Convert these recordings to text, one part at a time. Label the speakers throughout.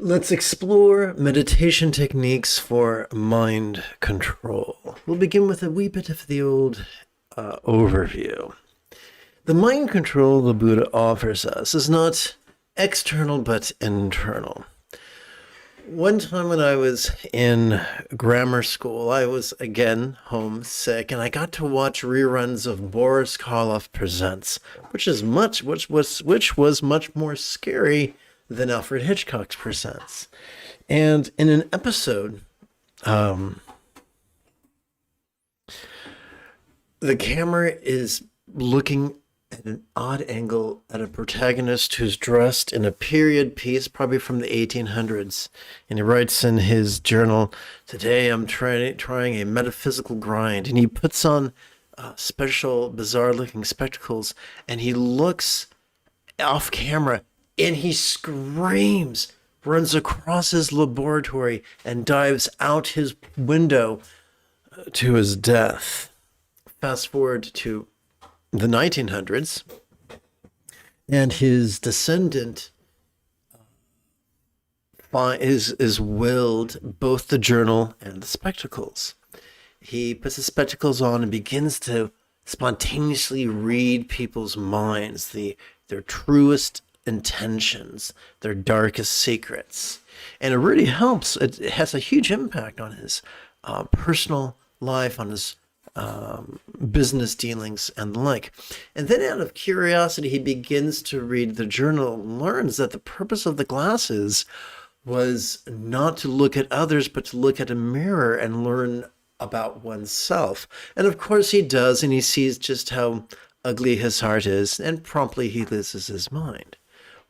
Speaker 1: Let's explore meditation techniques for mind control. We'll begin with a wee bit of the old overview. The mind control the Buddha offers us is not external but internal. One time when I was in grammar school, I was again homesick, and I got to watch reruns of Boris Karloff Presents, which was much more scary than Alfred Hitchcock's Presents. And in an episode, the camera is looking at an odd angle at a protagonist who's dressed in a period piece, probably from the 1800s. And he writes in his journal, "Today I'm trying a metaphysical grind." And he puts on special, bizarre-looking spectacles, and he looks off camera, and he screams, runs across his laboratory, and dives out his window to his death. Fast forward to the 1900s, and his descendant is willed both the journal and the spectacles. He puts the spectacles on and begins to spontaneously read people's minds, their truest intentions, their darkest secrets. And it really helps. It has a huge impact on his personal life, on his business dealings and the like. And then out of curiosity, he begins to read the journal and learns that the purpose of the glasses was not to look at others, but to look at a mirror and learn about oneself. And of course he does, and he sees just how ugly his heart is, and promptly he loses his mind.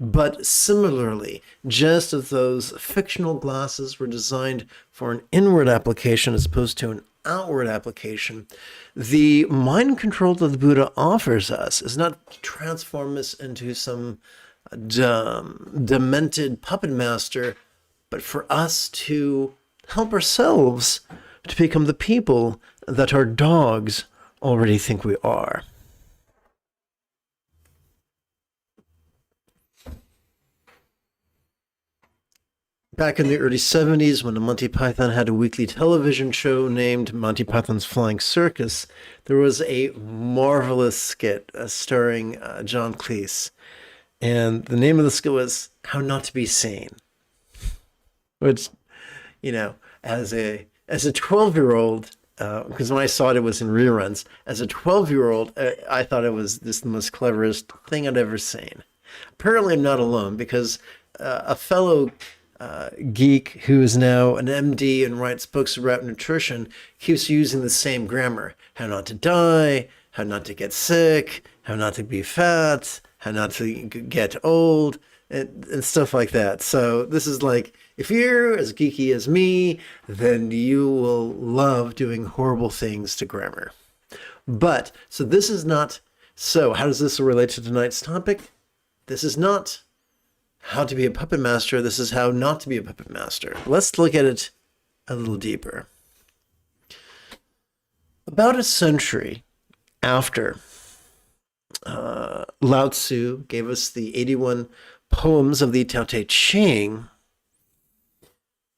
Speaker 1: But similarly, just as those fictional glasses were designed for an inward application as opposed to an outward application, the mind control that the Buddha offers us is not to transform us into some demented puppet master, but for us to help ourselves to become the people that our dogs already think we are. Back in the early 70s, when the Monty Python had a weekly television show named Monty Python's Flying Circus, there was a marvelous skit starring John Cleese. And the name of the skit was How Not to Be Sane. Which, as a 12-year-old, because when I saw it was in reruns, as a 12-year-old, I thought it was the most cleverest thing I'd ever seen. Apparently I'm not alone, because a fellow geek who is now an MD and writes books about nutrition keeps using the same grammar. How not to die, how not to get sick, how not to be fat, how not to get old, and stuff like that. So this is like, if you're as geeky as me, then you will love doing horrible things to grammar. But, so this is not, so how does this relate to tonight's topic? This is not how to be a puppet master. This is how not to be a puppet master. Let's look at it a little deeper. About a century after Lao Tzu gave us the 81 poems of the Tao Te Ching,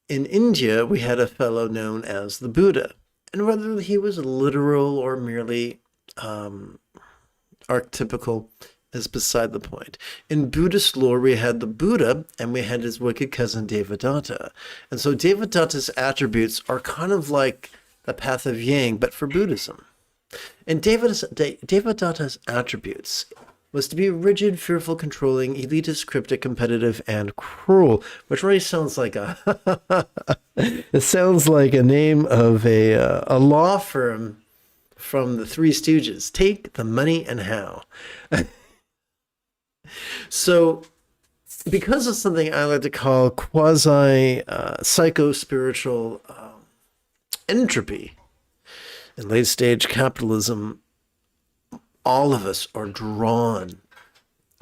Speaker 1: in India we had a fellow known as the Buddha. And whether he was literal or merely archetypical is beside the point. In Buddhist lore, we had the Buddha and we had his wicked cousin Devadatta. And so Devadatta's attributes are kind of like the path of Yang, but for Buddhism. And Devadatta's attributes was to be rigid, fearful, controlling, elitist, cryptic, competitive, and cruel, which really sounds like it sounds like a name of a law firm from the Three Stooges. Take the money and how. So, because of something I like to call quasi-psycho-spiritual entropy in late-stage capitalism, all of us are drawn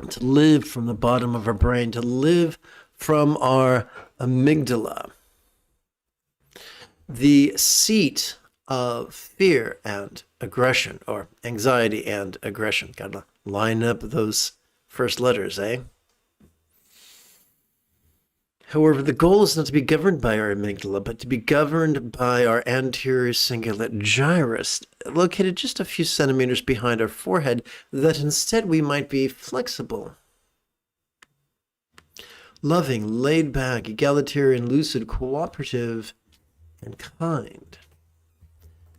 Speaker 1: to live from the bottom of our brain, to live from our amygdala, the seat of fear and aggression, or anxiety and aggression. Gotta line up those first letters, eh? However, the goal is not to be governed by our amygdala, but to be governed by our anterior cingulate gyrus, located just a few centimeters behind our forehead, that instead we might be flexible, loving, laid back, egalitarian, lucid, cooperative, and kind.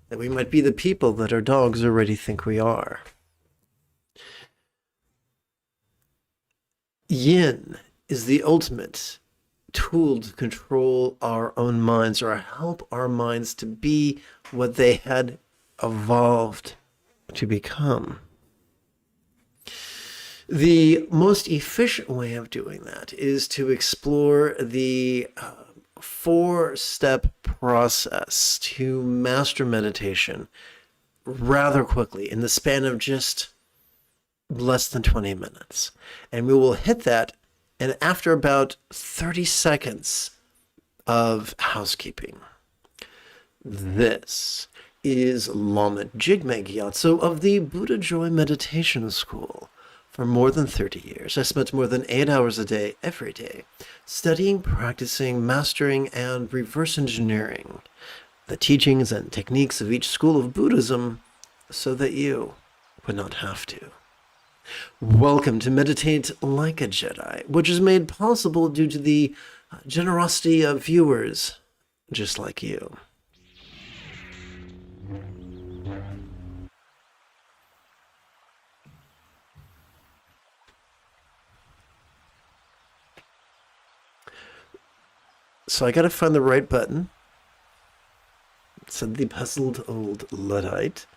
Speaker 1: That we might be the people that our dogs already think we are. Yin is the ultimate tool to control our own minds, or help our minds to be what they had evolved to become. The most efficient way of doing that is to explore the four-step process to master meditation rather quickly in the span of just less than 20 minutes. And we will hit that, and after about 30 seconds of housekeeping. This is Lama Jigme Gyatso of the Buddha Joy Meditation School. For more than 30 years, I spent more than 8 hours a day, every day, studying, practicing, mastering, and reverse engineering the teachings and techniques of each school of Buddhism so that you would not have to. Welcome to Meditate Like a Jedi, which is made possible due to the generosity of viewers just like you. So I gotta find the right button, said the puzzled old Luddite.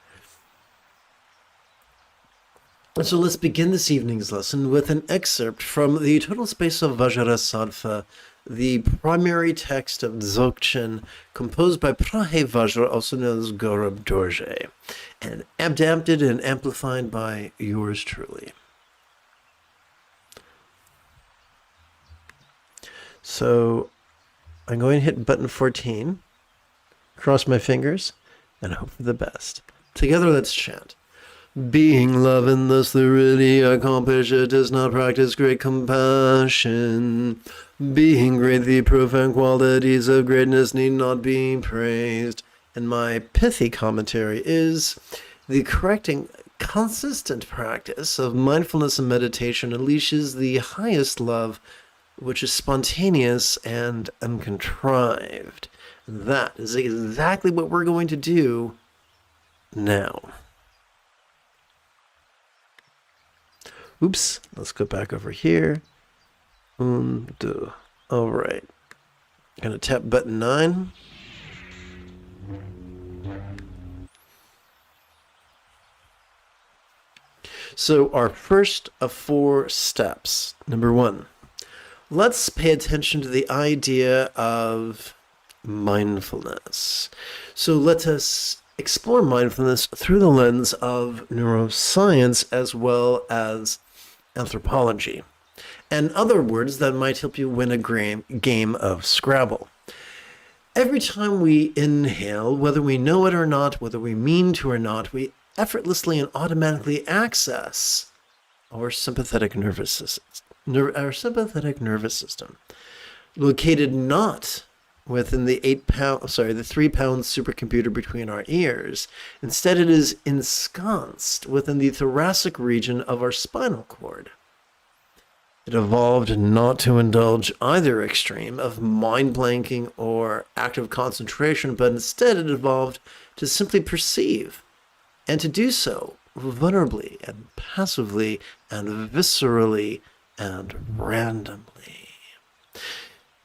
Speaker 1: So let's begin this evening's lesson with an excerpt from the Total Space of Vajrasattva, the primary text of Dzogchen, composed by Prahe Vajra, also known as Gaurab Dorje, and adapted and amplified by yours truly. So I'm going to hit button 14, cross my fingers, and hope for the best. Together, let's chant. Being love and thus the really accomplish it does not practice great compassion. Being great, the profound qualities of greatness need not be praised. And my pithy commentary is the correcting consistent practice of mindfulness and meditation unleashes the highest love, which is spontaneous and uncontrived. That is exactly what we're going to do now. Oops, let's go back over here. All right. Gonna tap button 9. So our first of 4 steps. Number 1. Let's pay attention to the idea of mindfulness. So let us explore mindfulness through the lens of neuroscience as well as anthropology, and other words that might help you win a game of Scrabble. Every time we inhale, whether we know it or not, whether we mean to or not, we effortlessly and automatically access our sympathetic nervous system. Located not within the 3-pound supercomputer between our ears. Instead, it is ensconced within the thoracic region of our spinal cord. It evolved not to indulge either extreme of mind blanking or active concentration, but instead it evolved to simply perceive, and to do so vulnerably and passively and viscerally and randomly.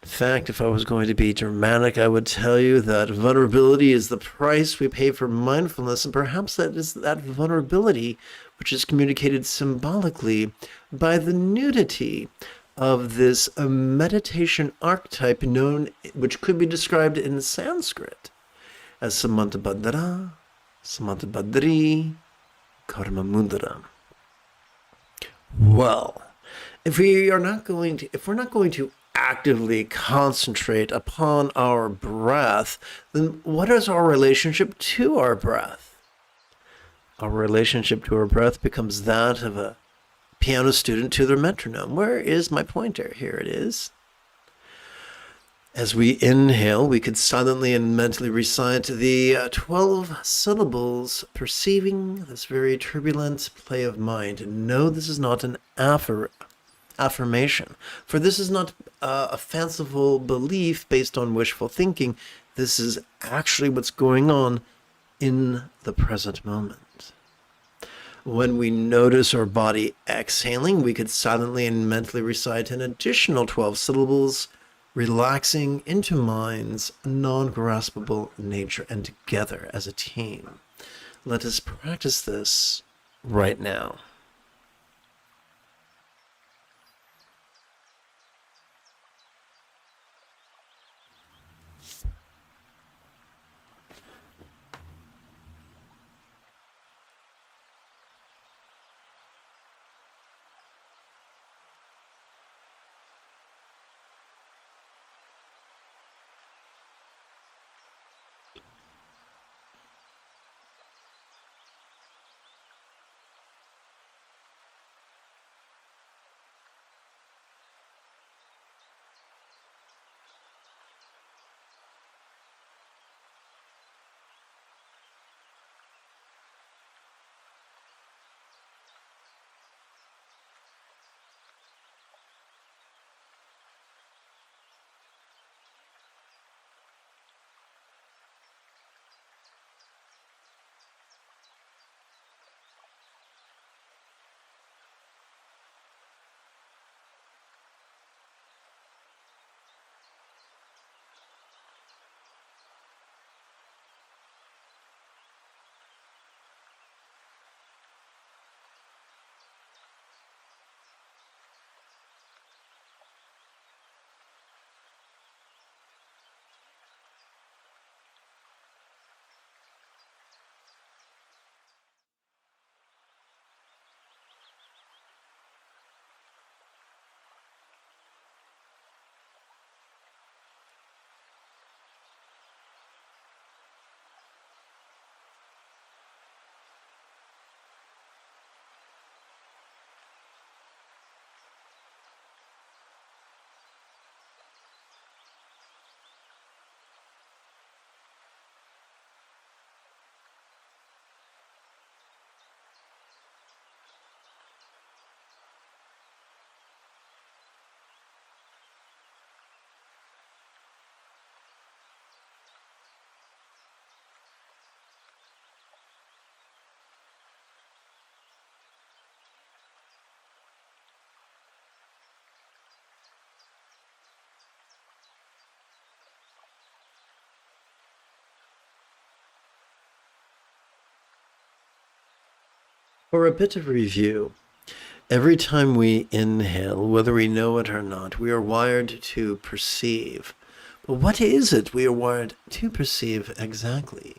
Speaker 1: In fact, if I was going to be dramatic, I would tell you that vulnerability is the price we pay for mindfulness, and perhaps that is that vulnerability which is communicated symbolically by the nudity of this meditation archetype which could be described in Sanskrit as Samantabhadra, Samantabhadri, Karma Mundara. Well, if we're not going to actively concentrate upon our breath, then what is our relationship to our breath? Our relationship to our breath becomes that of a piano student to their metronome. Where is my pointer? Here it is. As we inhale, we could silently and mentally recite the 12 syllables, perceiving this very turbulent play of mind. And no, this is not an affirmation, for this is not a fanciful belief based on wishful thinking. This is actually what's going on in the present moment. When we notice our body exhaling, we could silently and mentally recite an additional 12 syllables, relaxing into mind's non-graspable nature and together as a team. Let us practice this right now. For a bit of review, every time we inhale, whether we know it or not, we are wired to perceive. But what is it we are wired to perceive exactly?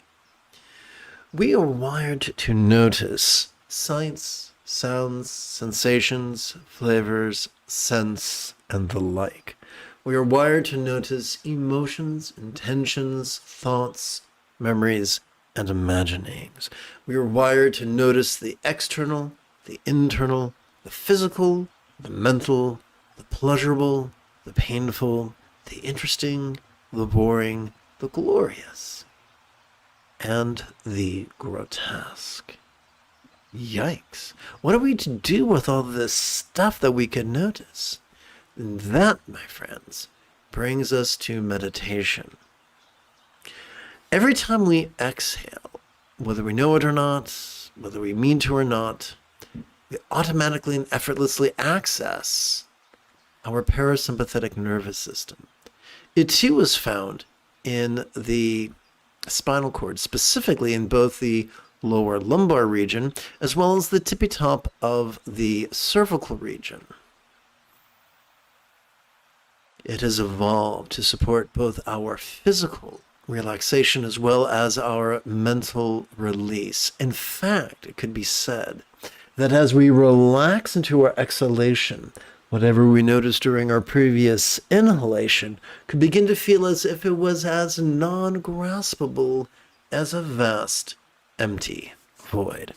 Speaker 1: We are wired to notice sights, sounds, sensations, flavors, scents, and the like. We are wired to notice emotions, intentions, thoughts, memories, and imaginings. We are wired to notice the external, the internal, the physical, the mental, the pleasurable, the painful, the interesting, the boring, the glorious, and the grotesque. Yikes. What are we to do with all this stuff that we can notice? And that, my friends, brings us to meditation. Every time we exhale, whether we know it or not, whether we mean to or not, we automatically and effortlessly access our parasympathetic nervous system. It too is found in the spinal cord, specifically in both the lower lumbar region as well as the tippy top of the cervical region. It has evolved to support both our physical relaxation as well as our mental release. In fact, it could be said that as we relax into our exhalation, whatever we noticed during our previous inhalation could begin to feel as if it was as non-graspable as a vast, empty void.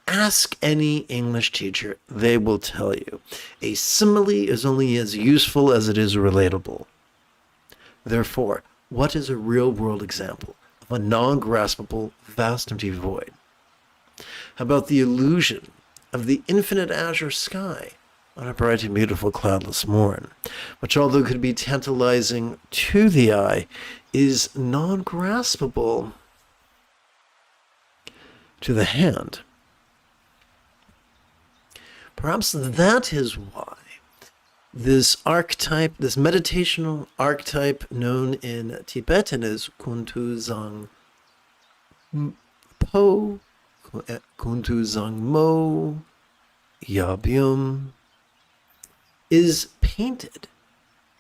Speaker 1: Ask any English teacher, they will tell you, a simile is only as useful as it is relatable. Therefore, what is a real-world example of a non-graspable, vast empty void? How about the illusion of the infinite azure sky on a bright and beautiful cloudless morn, which, although could be tantalizing to the eye, is non-graspable to the hand? Perhaps that is why this archetype, this meditational archetype known in Tibetan as Kuntu Zang Po, Kuntu Zang Mo, Yabyum, is painted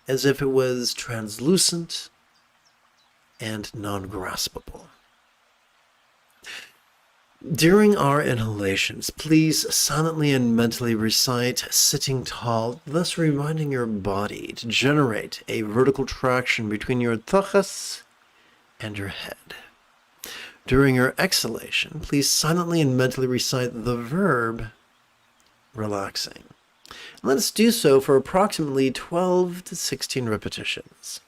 Speaker 1: as if it was translucent and non-graspable. During our inhalations, please silently and mentally recite sitting tall, thus reminding your body to generate a vertical traction between your thachas and your head. During your exhalation, please silently and mentally recite the verb relaxing. Let us do so for approximately 12 to 16 repetitions.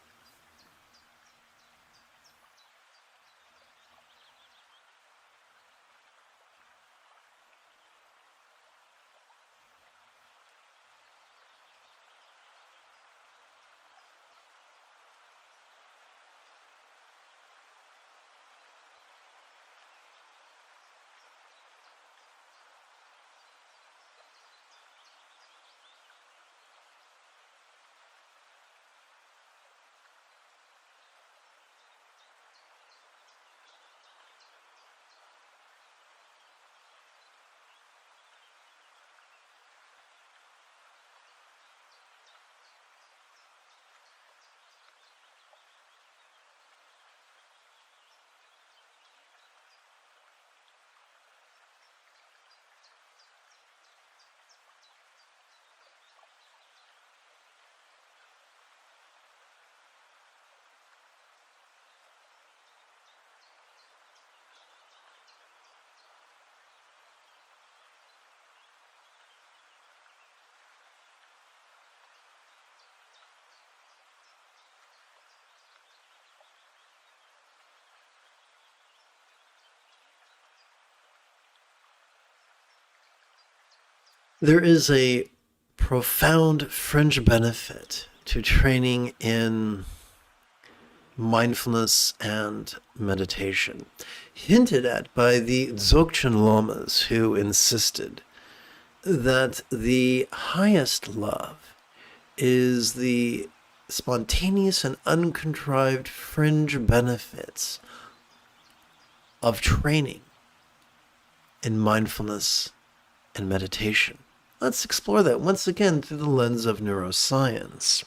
Speaker 1: There is a profound fringe benefit to training in mindfulness and meditation, hinted at by the Dzogchen Lamas, who insisted that the highest love is the spontaneous and uncontrived fringe benefits of training in mindfulness and meditation. Let's explore that once again through the lens of neuroscience.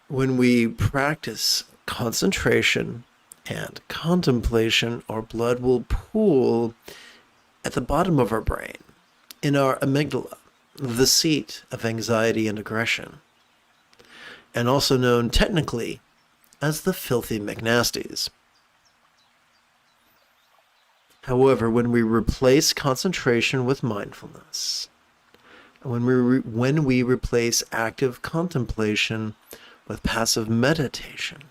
Speaker 1: When we practice concentration and contemplation, our blood will pool at the bottom of our brain, in our amygdala, the seat of anxiety and aggression, and also known technically as the filthy McNasties. However, when we replace concentration with mindfulness, when we replace active contemplation with passive meditation,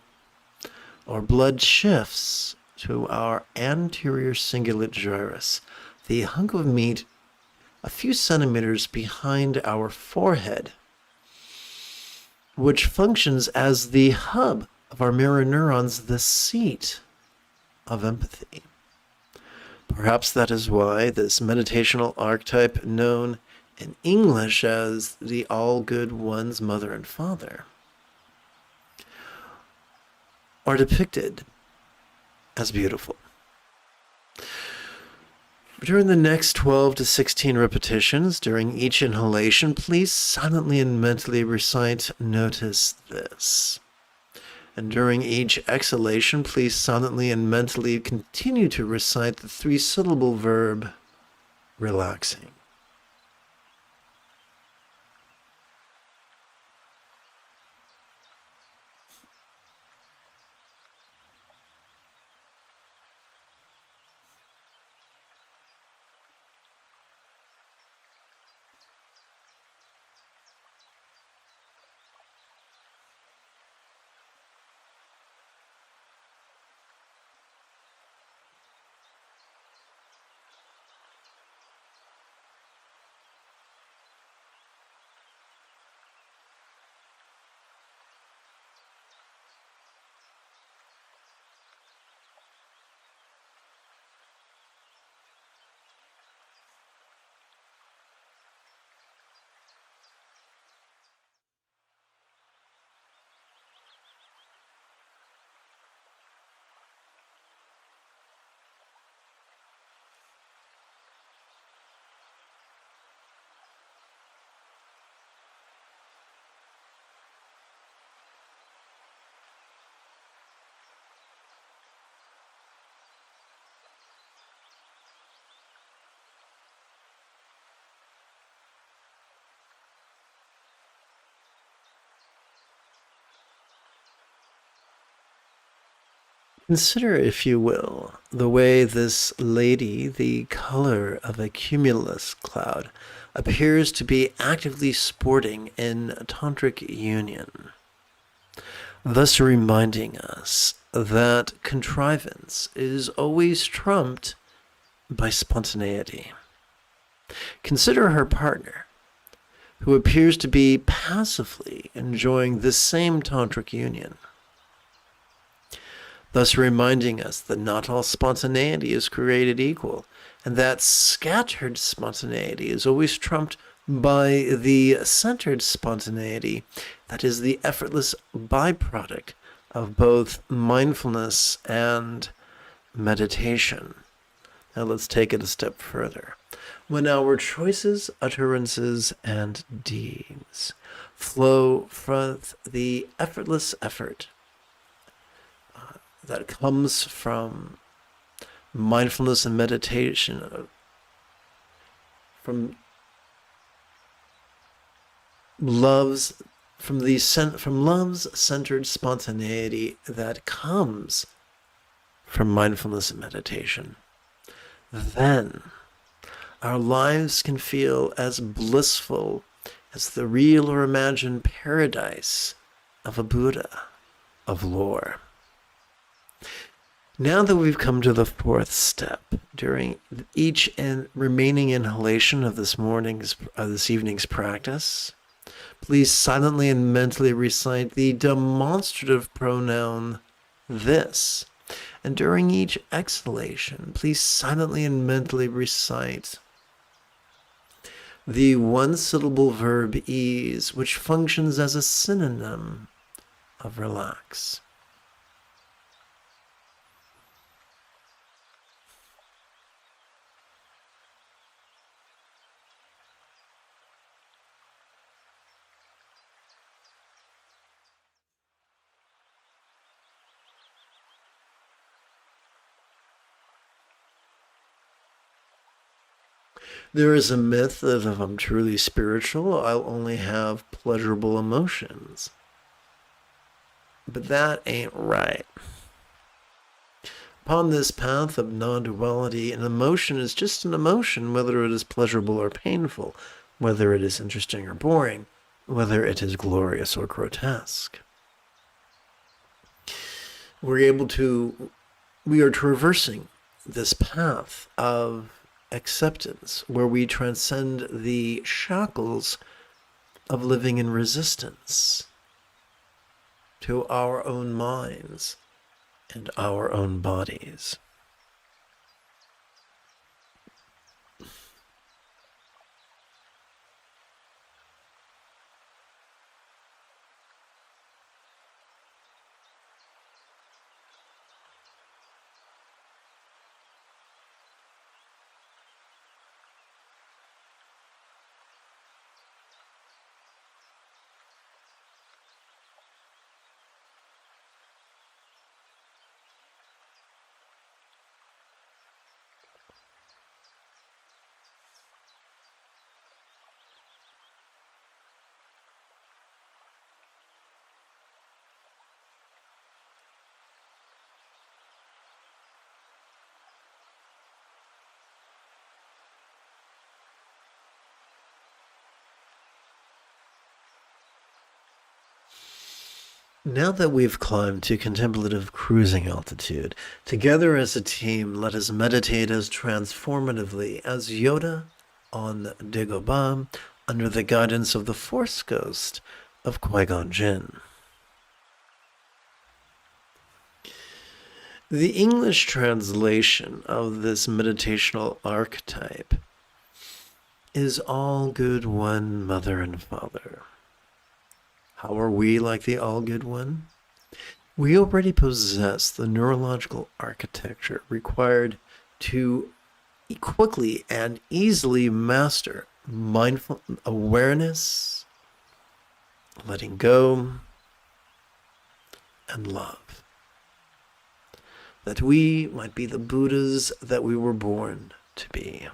Speaker 1: our blood shifts to our anterior cingulate gyrus, the hunk of meat a few centimeters behind our forehead, which functions as the hub of our mirror neurons, the seat of empathy. Perhaps that is why this meditational archetype, known in English as the all good one's mother and father, are depicted as beautiful. During the next 12 to 16 repetitions, during each inhalation, please silently and mentally recite, "Notice this." And during each exhalation, please silently and mentally continue to recite the three-syllable verb, "relaxing." Consider, if you will, the way this lady, the color of a cumulus cloud, appears to be actively sporting in tantric union, thus reminding us that contrivance is always trumped by spontaneity. Consider her partner, who appears to be passively enjoying this same tantric union, thus reminding us that not all spontaneity is created equal, and that scattered spontaneity is always trumped by the centered spontaneity that is the effortless byproduct of both mindfulness and meditation. Now let's take it a step further. When our choices, utterances, and deeds flow from the effortless effort that comes from mindfulness and meditation, from love's centered spontaneity that comes from mindfulness and meditation, then our lives can feel as blissful as the real or imagined paradise of a Buddha of lore. Now that we've come to the fourth step, during each remaining inhalation of this evening's practice, please silently and mentally recite the demonstrative pronoun this. And during each exhalation, please silently and mentally recite the one-syllable verb ease, which functions as a synonym of relax. There is a myth that if I'm truly spiritual, I'll only have pleasurable emotions. But that ain't right. Upon this path of non-duality, an emotion is just an emotion, whether it is pleasurable or painful, whether it is interesting or boring, whether it is glorious or grotesque. We are traversing this path of acceptance, where we transcend the shackles of living in resistance to our own minds and our own bodies. Now that we've climbed to contemplative cruising altitude, together as a team, let us meditate as transformatively as Yoda on Dagobah under the guidance of the Force Ghost of Qui-Gon Jinn. The English translation of this meditational archetype is all good one, mother and father. How are we like the all-good one? We already possess the neurological architecture required to quickly and easily master mindful awareness, letting go, and love. That we might be the Buddhas that we were born to be.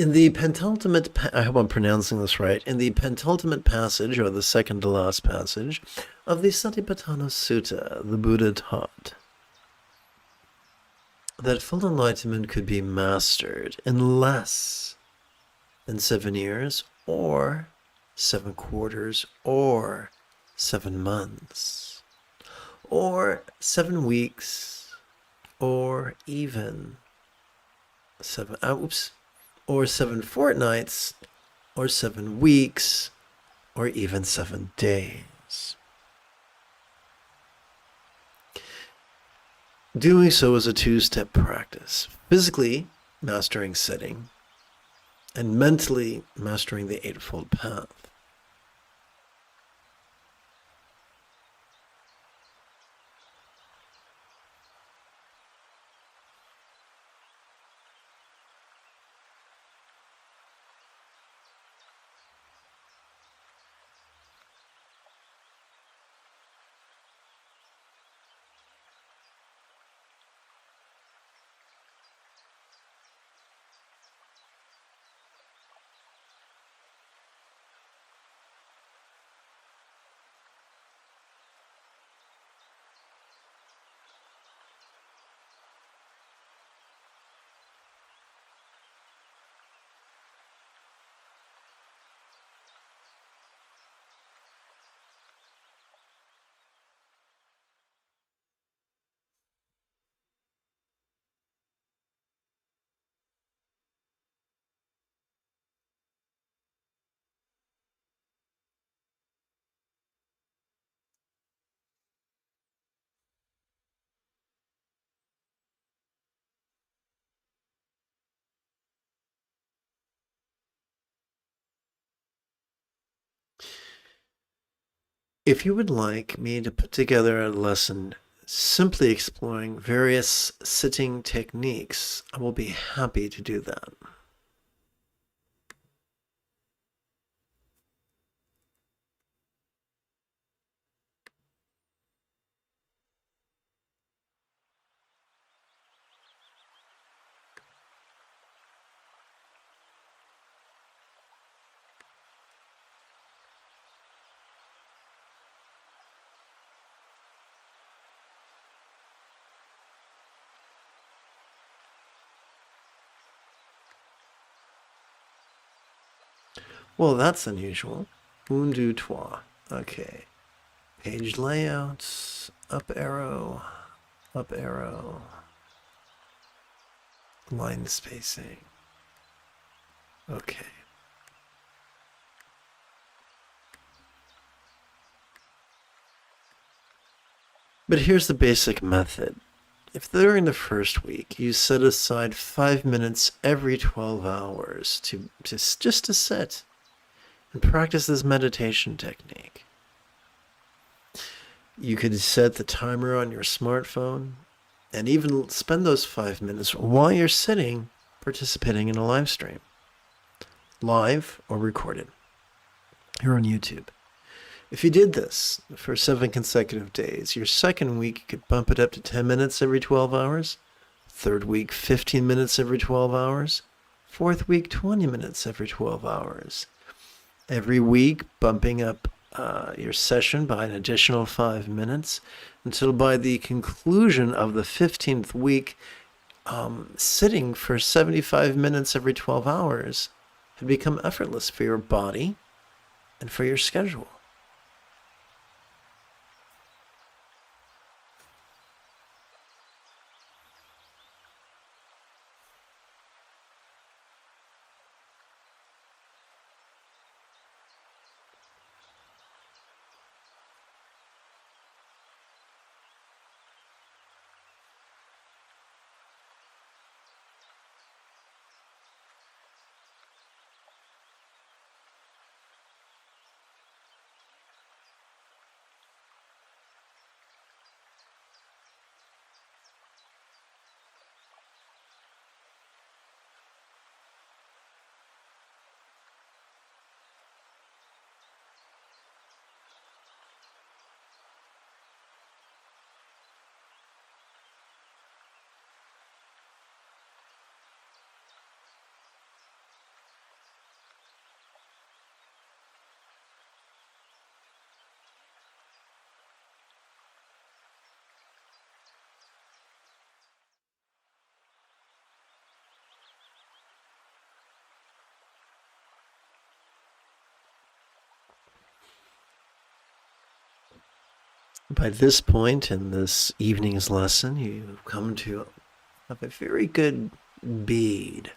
Speaker 1: In the penultimate, I hope I'm pronouncing this right, in the penultimate passage, or the second to last passage, of the Satipatthana Sutta, the Buddha taught that full enlightenment could be mastered in less than 7 years, or 7 quarters, or 7 months, or 7 weeks, or even or 7 fortnights, or 7 weeks, or even 7 days. Doing so is a 2-step practice. Physically mastering sitting, and mentally mastering the Eightfold Path. If you would like me to put together a lesson simply exploring various sitting techniques, I will be happy to do that. Well, that's unusual. Un, deux, trois. Okay. Page layouts, up arrow, line spacing. Okay. But here's the basic method. If during the first week you set aside 5 minutes every 12 hours just to sit and practice this meditation technique, you could set the timer on your smartphone and even spend those 5 minutes while you're sitting participating in a live stream, live or recorded, here on YouTube. If you did this for 7 consecutive days, your second week you could bump it up to 10 minutes every 12 hours, third week 15 minutes every 12 hours, fourth week 20 minutes every 12 hours. Every week bumping up your session by an additional 5 minutes until by the conclusion of the 15th week, sitting for 75 minutes every 12 hours had become effortless for your body and for your schedule. By this point in this evening's lesson, you've come to have a very good bead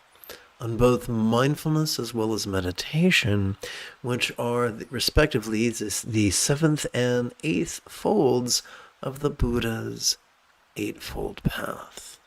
Speaker 1: on both mindfulness as well as meditation, which are respectively the seventh and eighth folds of the Buddha's Eightfold Path.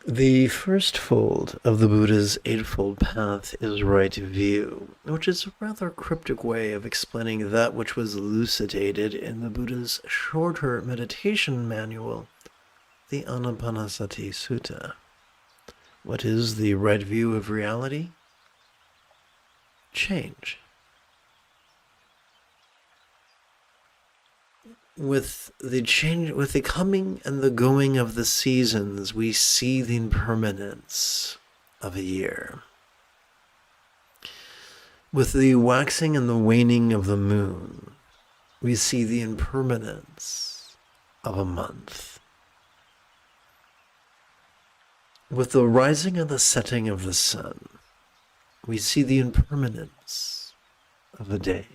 Speaker 1: The first fold of the Buddha's Eightfold Path is right view, which is a rather cryptic way of explaining that which was elucidated in the Buddha's shorter meditation manual, the Anapanasati Sutta. What is the right view of reality? Change. With the coming and the going of the seasons, we see the impermanence of a year. With the waxing and the waning of the moon, we see the impermanence of a month. With the rising and the setting of the sun, we see the impermanence of a day.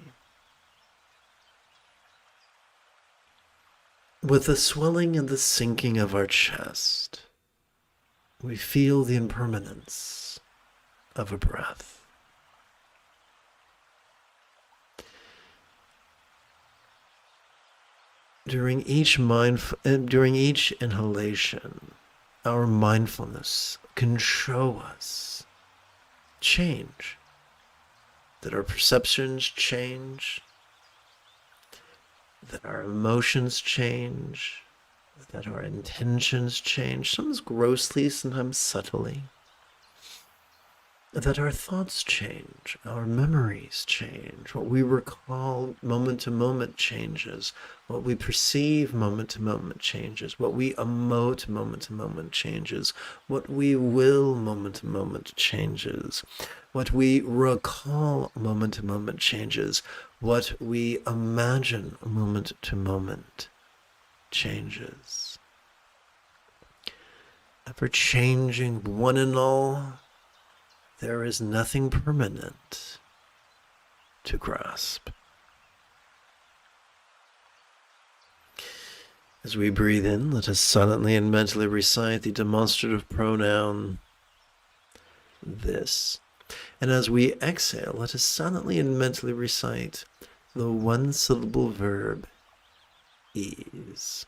Speaker 1: With the swelling and the sinking of our chest, we feel the impermanence of a breath. During each inhalation, our mindfulness can show us change, that our perceptions change, that our emotions change, that our intentions change, sometimes grossly, sometimes subtly, that our thoughts change, our memories change, what we recall moment to moment changes, what we perceive moment to moment changes, what we emote moment to moment changes, what we will moment to moment changes, what we recall moment to moment changes, what we imagine moment to moment changes. Ever changing one and all, there is nothing permanent to grasp. As we breathe in, let us silently and mentally recite the demonstrative pronoun this. And as we exhale, let us silently and mentally recite the one-syllable verb ease.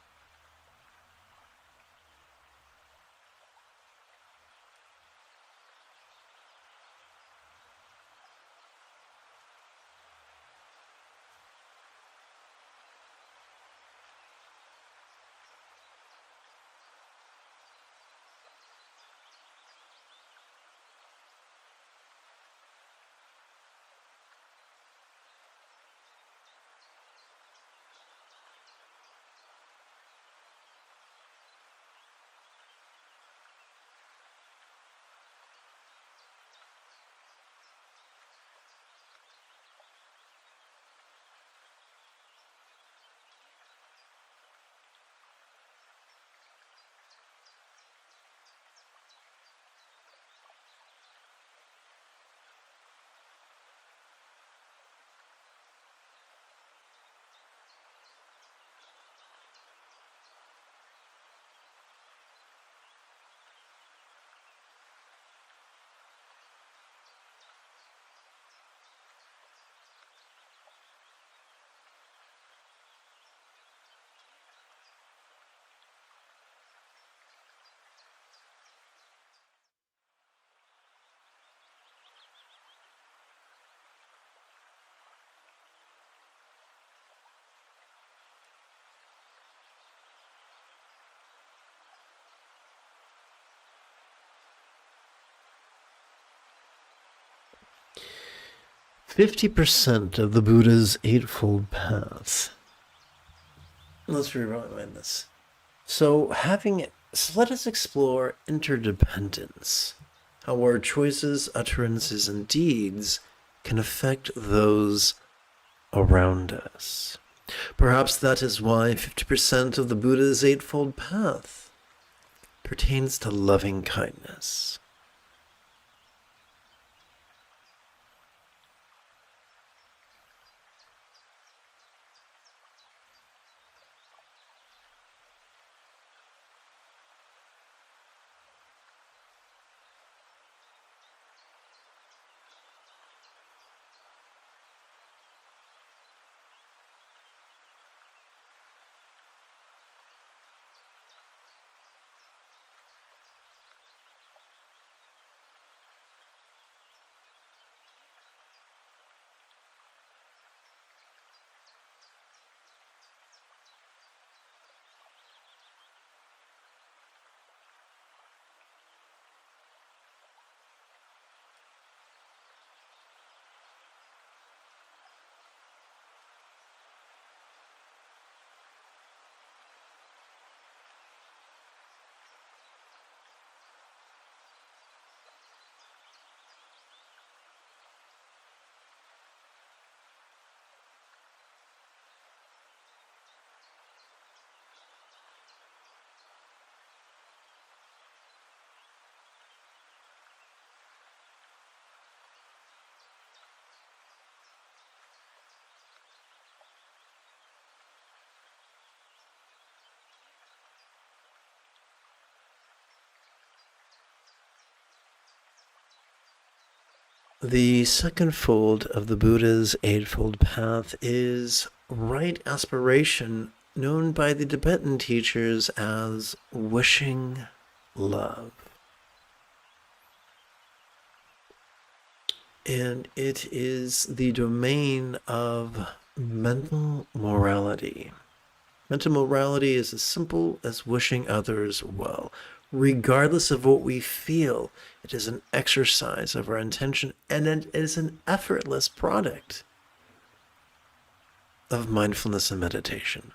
Speaker 1: 50% of the Buddha's Eightfold Path. Let's rewind this. So let us explore interdependence, how our choices, utterances, and deeds can affect those around us. Perhaps that is why 50% of the Buddha's Eightfold Path pertains to loving kindness. The second fold of the Buddha's Eightfold Path is right aspiration, known by the Tibetan teachers as wishing love. And it is the domain of mental morality. Mental morality is as simple as wishing others well. Regardless of what we feel, it is an exercise of our intention, and it is an effortless product of mindfulness and meditation.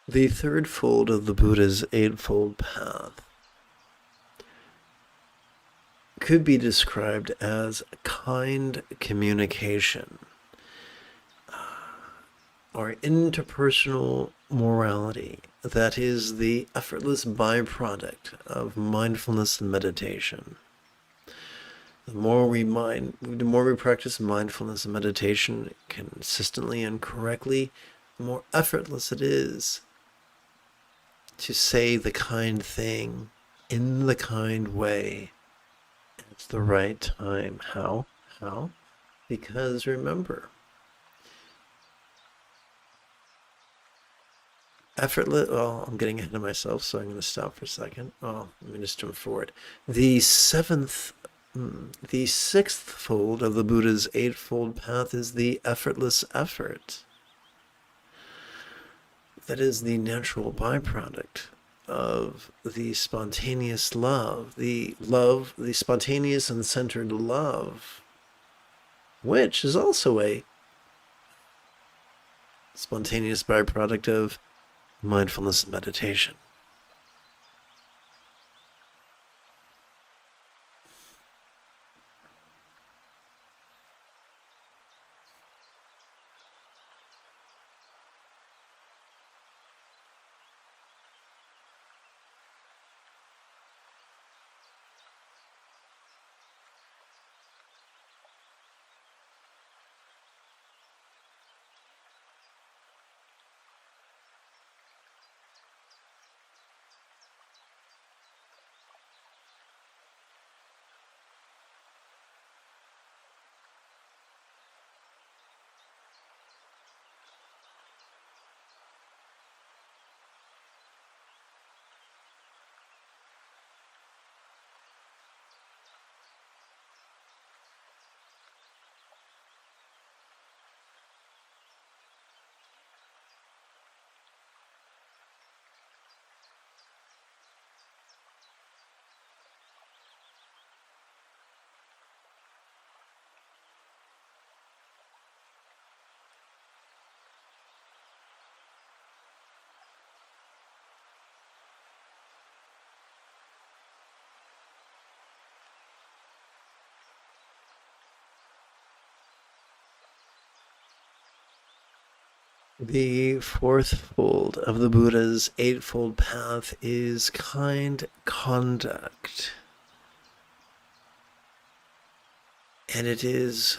Speaker 1: The third fold of the Buddha's Eightfold Path could be described as kind communication or interpersonal morality that is the effortless byproduct of mindfulness and meditation. The more we practice mindfulness and meditation consistently and correctly, the more effortless it is to say the kind thing in the kind way at the right time. How? Because remember, effortless. Well, I'm getting ahead of myself, so I'm going to stop for a second. Oh, let me just jump forward. The sixth fold of the Buddha's eightfold path is the effortless effort. That is the natural byproduct of the spontaneous love, the spontaneous and centered love, which is also a spontaneous byproduct of mindfulness and meditation. The fourth fold of the Buddha's eightfold path is kind conduct. And it is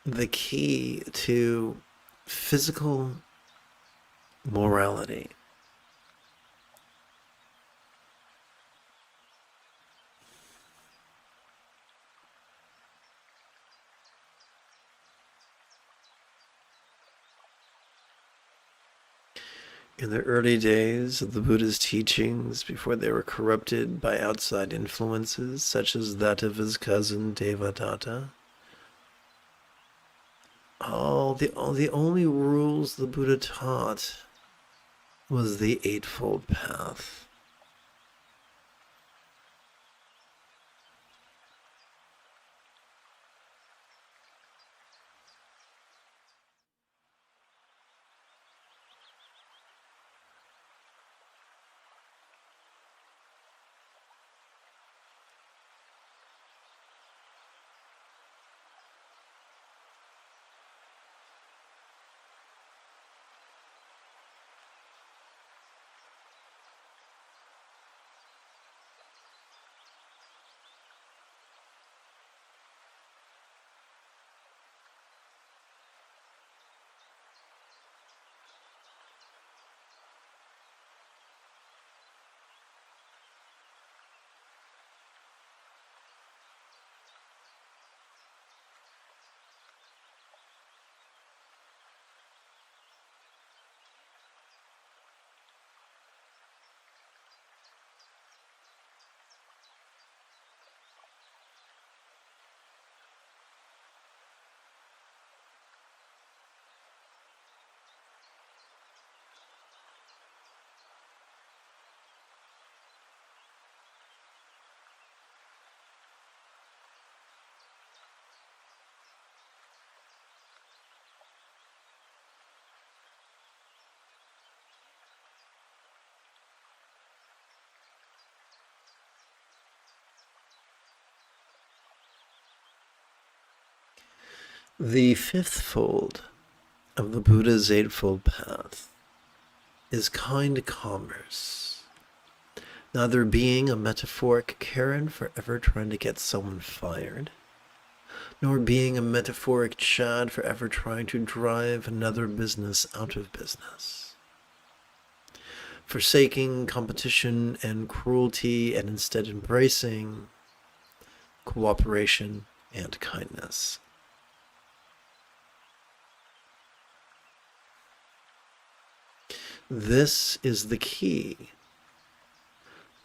Speaker 1: the key to physical morality. In the early days of the Buddha's teachings, before they were corrupted by outside influences, such as that of his cousin Devadatta, the only rules the Buddha taught was the eightfold path. The fifth fold of the Buddha's eightfold path is kind commerce. Neither being a metaphoric Karen forever trying to get someone fired, nor being a metaphoric Chad forever trying to drive another business out of business. Forsaking competition and cruelty and instead embracing cooperation and kindness. This is the key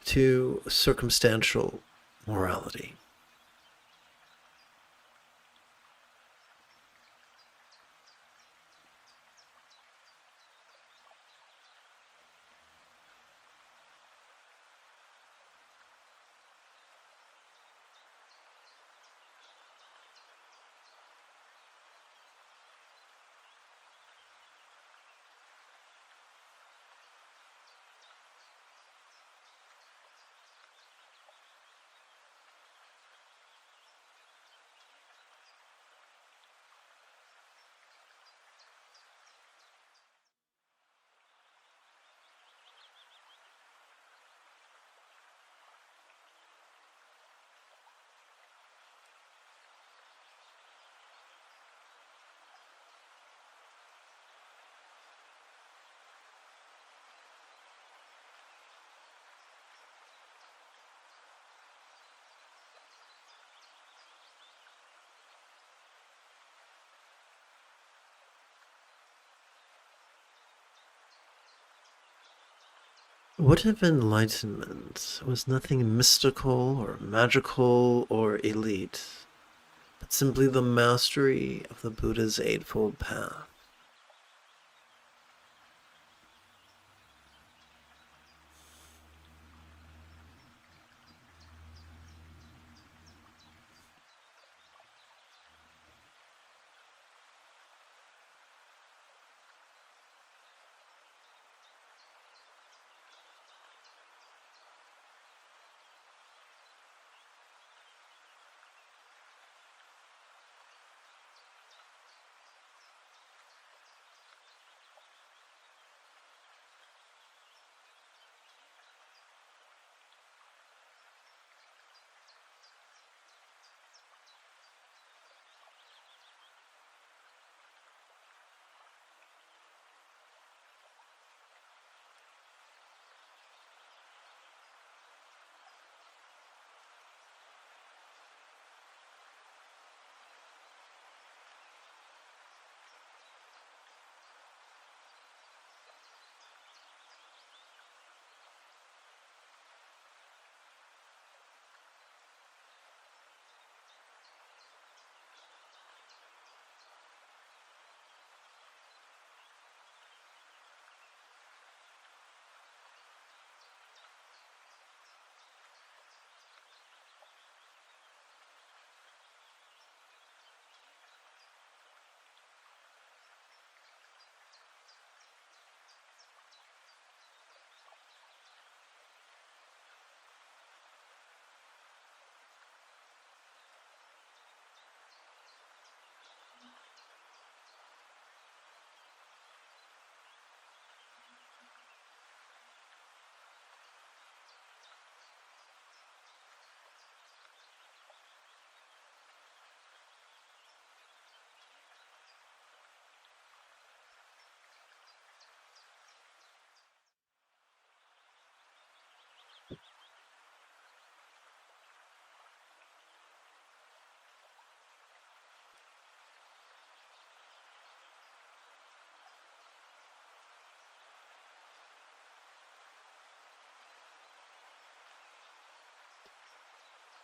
Speaker 1: to circumstantial morality. What if enlightenment was nothing mystical or magical or elite, but simply the mastery of the Buddha's Eightfold Path?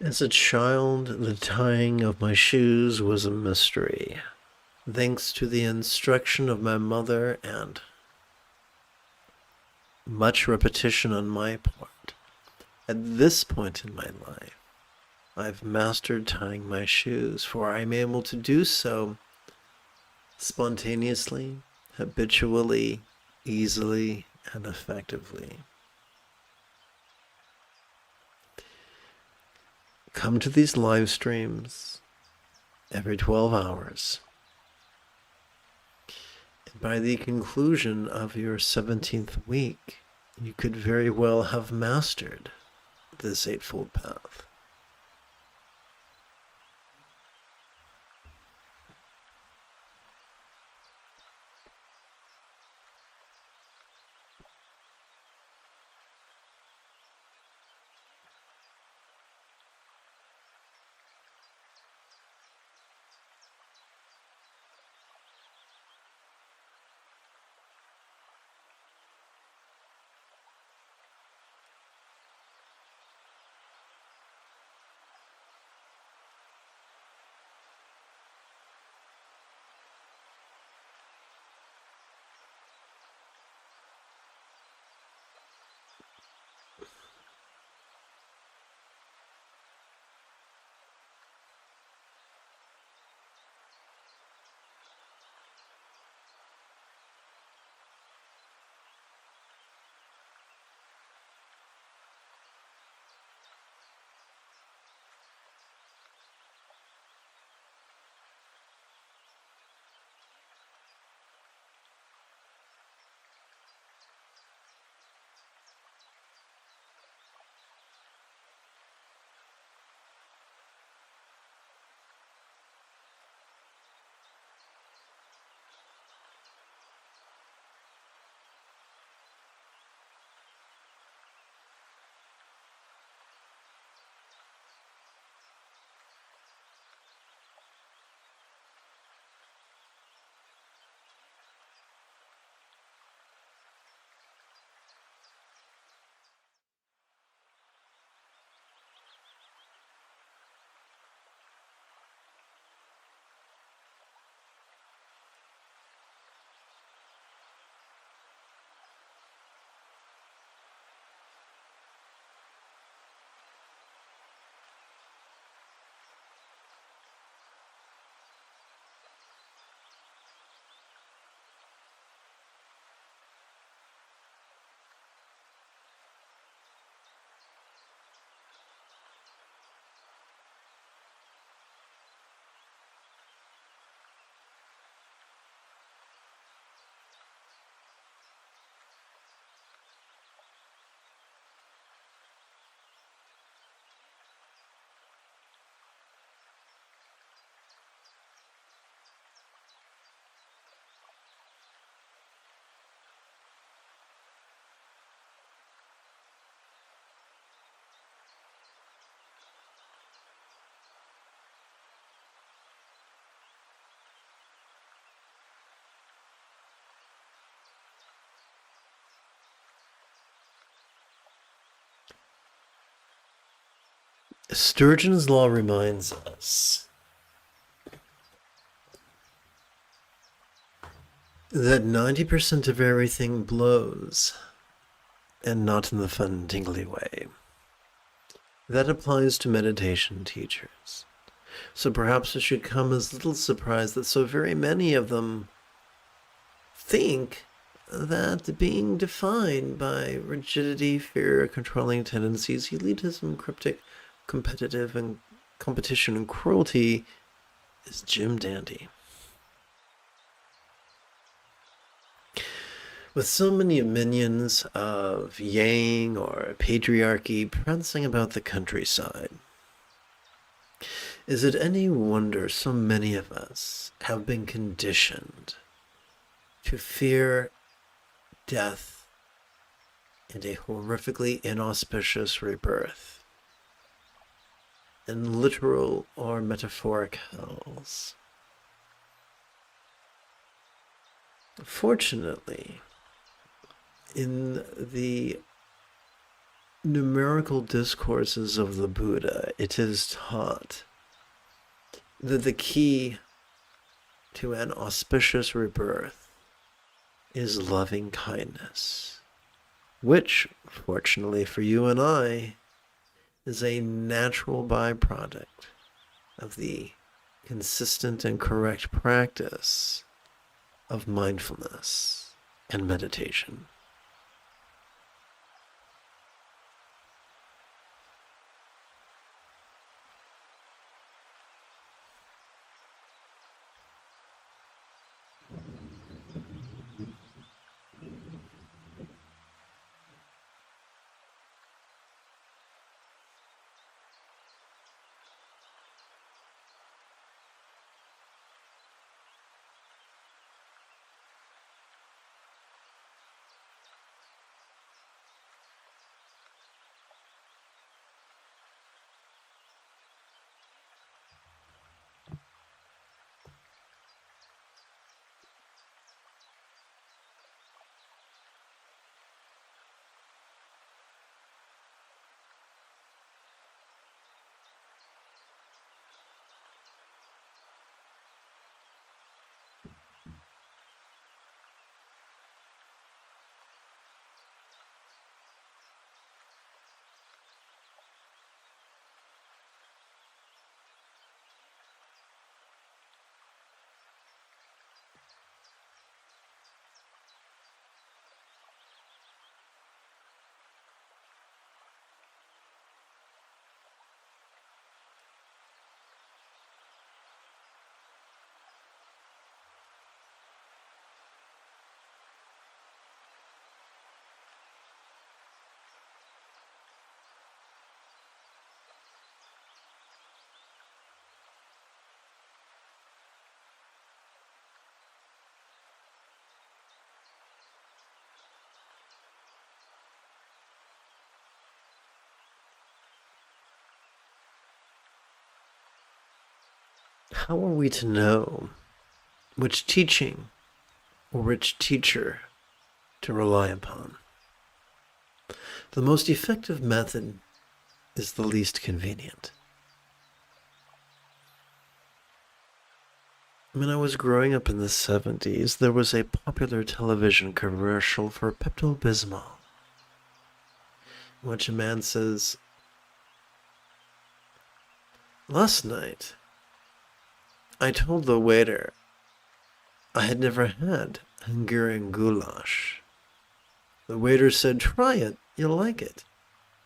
Speaker 1: As a child, the tying of my shoes was a mystery, thanks to the instruction of my mother and much repetition on my part. At this point in my life, I've mastered tying my shoes, for I am able to do so spontaneously, habitually, easily, and effectively. Come to these live streams every 12 hours. And by the conclusion of your 17th week, you could very well have mastered this Eightfold Path. Sturgeon's law reminds us that 90% of everything blows, and not in the fun, tingly way. That applies to meditation teachers. So perhaps it should come as little surprise that so very many of them think that being defined by rigidity, fear, controlling tendencies, elitism, cryptic, competitive, and competition and cruelty is Jim Dandy. With so many minions of Yang or patriarchy prancing about the countryside, is it any wonder so many of us have been conditioned to fear death and a horrifically inauspicious rebirth in literal or metaphoric hells? Fortunately, in the numerical discourses of the Buddha, it is taught that the key to an auspicious rebirth is loving kindness, which, fortunately for you and I, is a natural byproduct of the consistent and correct practice of mindfulness and meditation. How are we to know which teaching or which teacher to rely upon? The most effective method is the least convenient. When I was growing up in the 70s, there was a popular television commercial for Pepto-Bismol, in which a man says, "Last night, I told the waiter I had never had Hungarian goulash. The waiter said, 'Try it, you'll like it.'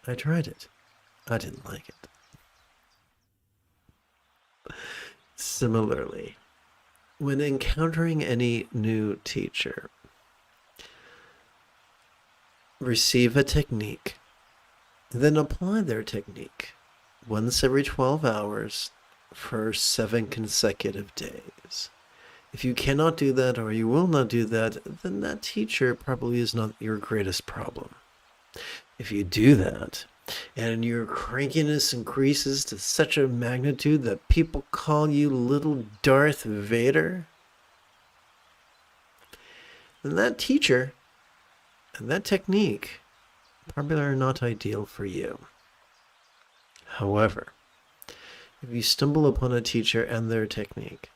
Speaker 1: I tried it. I didn't like it." Similarly, when encountering any new teacher, receive a technique, then apply their technique once every 12 hours for 7 consecutive days. If you cannot do that, or you will not do that, then that teacher probably is not your greatest problem. If you do that, and your crankiness increases to such a magnitude that people call you little Darth Vader, then that teacher and that technique probably are not ideal for you. However, if you stumble upon a teacher and their technique,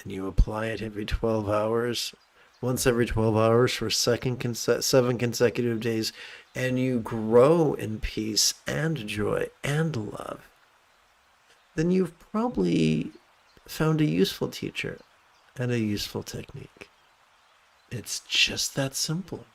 Speaker 1: and you apply it every 12 hours, once every 12 hours for 7 consecutive days, and you grow in peace and joy and love, then you've probably found a useful teacher and a useful technique. It's just that simple.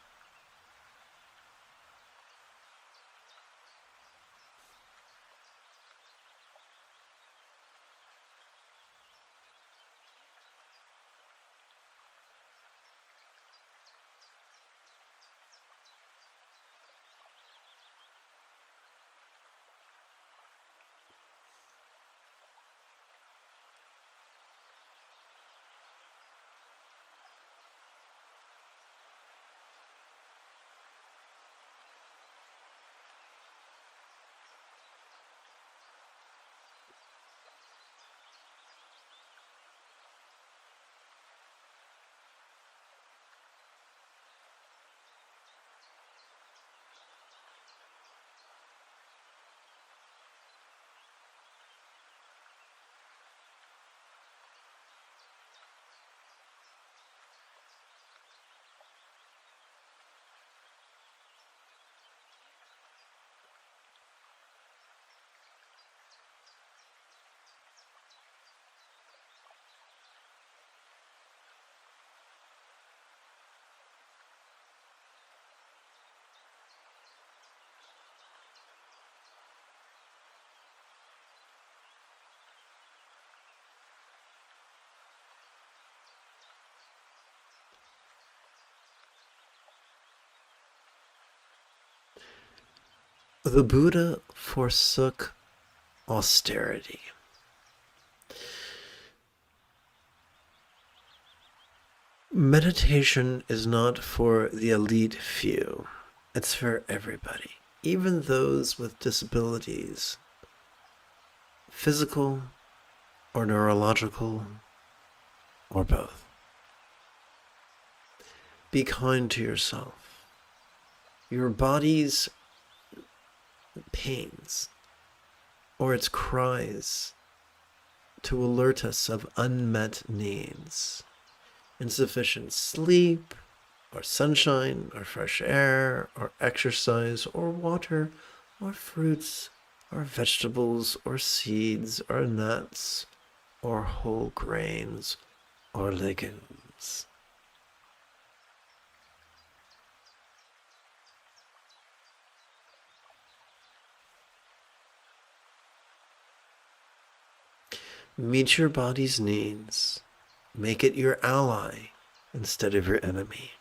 Speaker 1: The Buddha forsook austerity. Meditation is not for the elite few. It's for everybody, even those with disabilities, physical or neurological or both. Be kind to yourself. Your body's pains or its cries to alert us of unmet needs. Insufficient sleep, or sunshine, or fresh air, or exercise, or water, or fruits, or vegetables, or seeds, or nuts, or whole grains, or legumes. Meet your body's needs. Make it your ally instead of your enemy.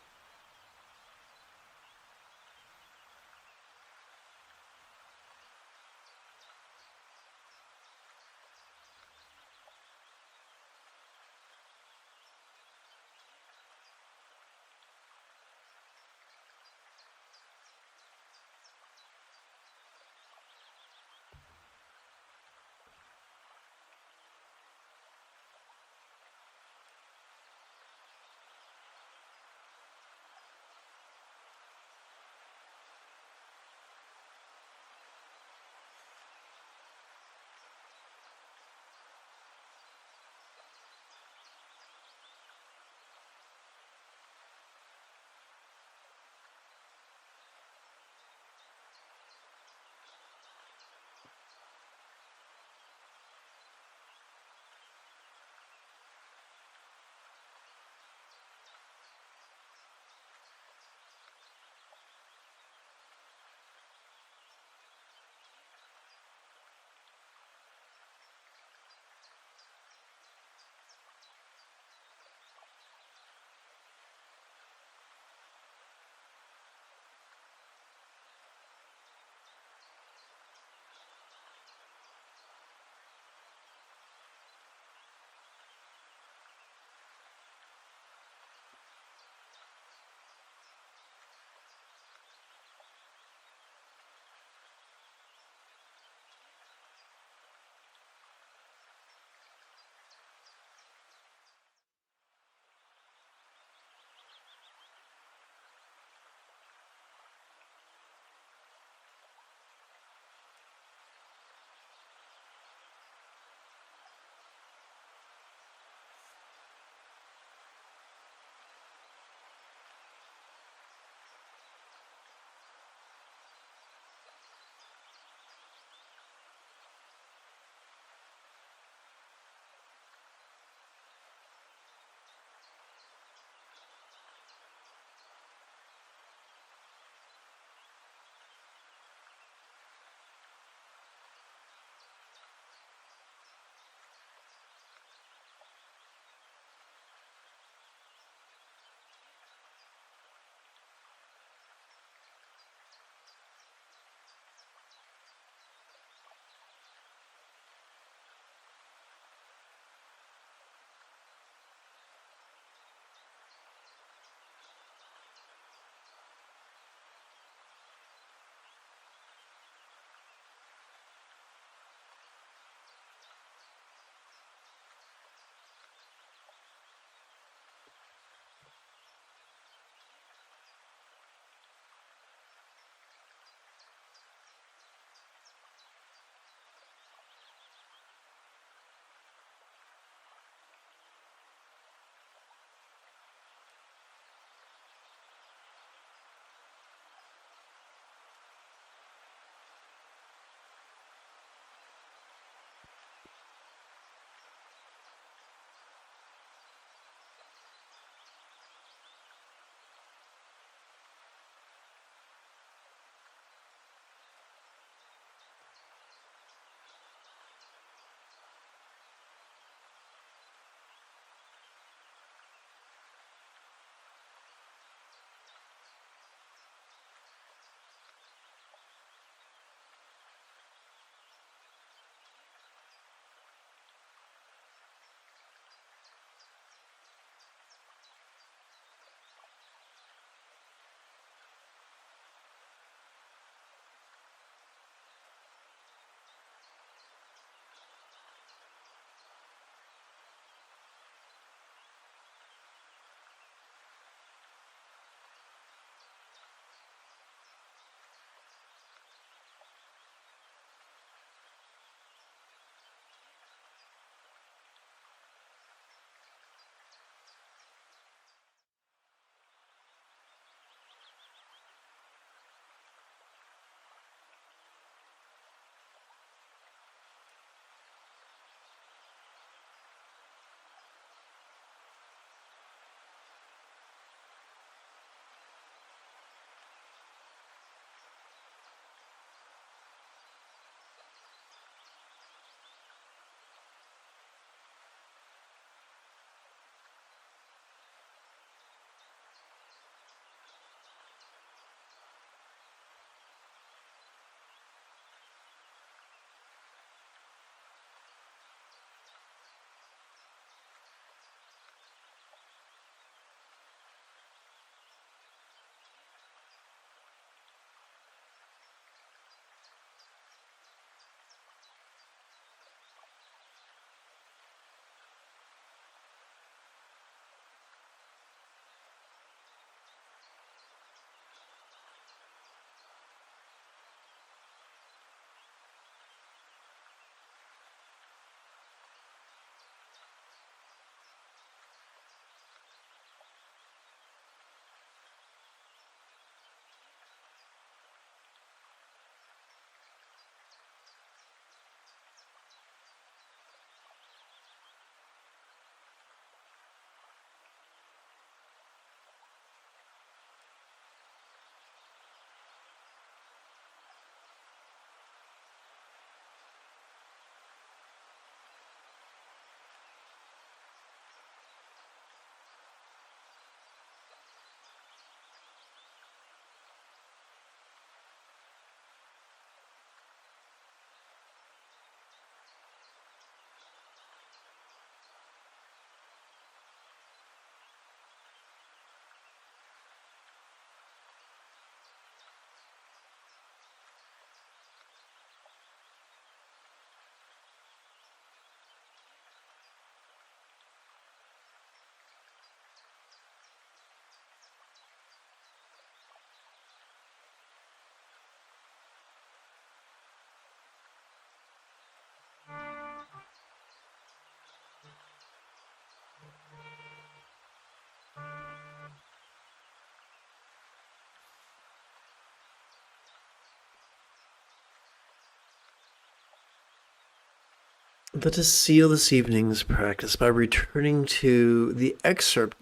Speaker 1: Let us seal this evening's practice by returning to the excerpt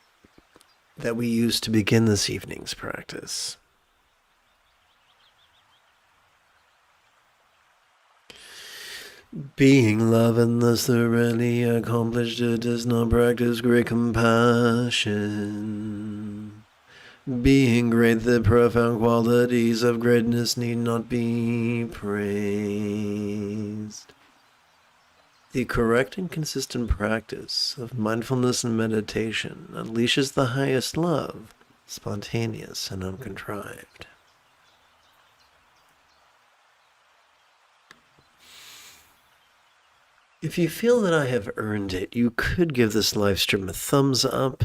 Speaker 1: that we used to begin this evening's practice. Being love and thus thoroughly accomplished, it does not practice great compassion. Being great, the profound qualities of greatness need not be praised. The correct and consistent practice of mindfulness and meditation unleashes the highest love, spontaneous and uncontrived. If you feel that I have earned it, you could give this live stream a thumbs up.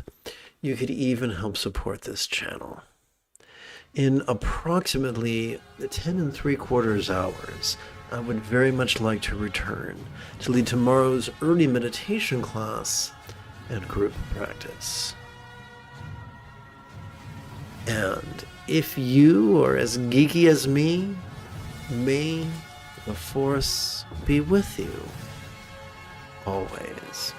Speaker 1: You could even help support this channel. In approximately 10 3/4 hours, I would very much like to return to lead tomorrow's early meditation class and group practice. And if you are as geeky as me, may the Force be with you always.